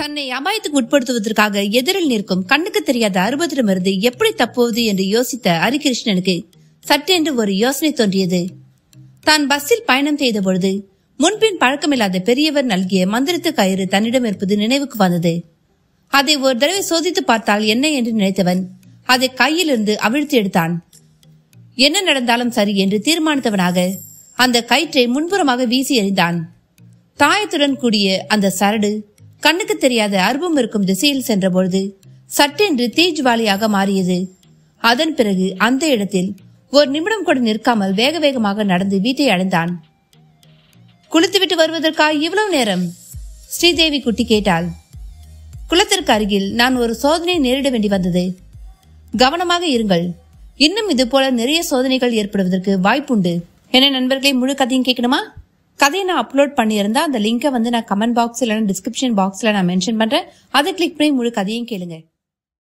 தன்னை அபாயத்துக்கு உட்படுத்துவதற்காக எதிரில் நிற்கும் கண்ணுக்கு தெரியாத அறுபதிடமிருந்து எப்படி தப்புவது என்று யோசித்த ஹரிகிருஷ்ணனுக்கு சட்டென்று ஒரு யோசனை தோன்றியது. தான் பஸ்ஸில் பயணம் செய்த பொழுது முன்பின் பழக்கமில்லாத பெரியவர் நல்கிய மந்திரத்து கயிறு தன்னிடம் இருப்பது நினைவுக்கு வந்தது. அதை ஒரு தடவை சோதித்து பார்த்தால் என்ன என்று நினைத்தவன் அதை கையிலிருந்து அவிழ்த்து எடுத்தான். என்ன நடந்தாலும் சரி என்று தீர்மானித்தவனாக அந்த கயிற்றை முன்புறமாக வீசி எறிந்தான். தாயத்துடன் கூடிய அந்த சரடு கண்ணுக்கு தெரியாத அருவம் இருக்கும் திசையில் சென்ற பொழுது சட்டென்று தீஜ்வாலியாக மாறியது. அதன் பிறகு அந்த இடத்தில் ஒரு நிமிடம் கூட நிற்காமல் வேக வேகமாக நடந்து வீட்டை அடைந்தான். குளித்துவிட்டு வருவதற்காக இவ்வளவு நேரம்? ஸ்ரீதேவி குட்டி கேட்டாள். குளத்திற்கு அருகில் நான் ஒரு சோதனை நேரிட வேண்டி வந்தது. கவனமாக இருங்கள், இன்னும் இது போல நிறைய சோதனைகள் ஏற்படுவதற்கு வாய்ப்புண்டு. என்ன நண்பர்களே, முழு கதையும் கேட்கணுமா? கதையை நான் அப்லோட் பண்ணியிருந்தா அந்த லிங்கை நான் கமெண்ட் பாக்ஸ் இல்லைன்னா டிஸ்கிரிப்ஷன் பாக்ஸ்ல நான் மென்ஷன் பண்றேன். அதை கிளிக் பண்ணி முழு கதையும் கேளுங்க.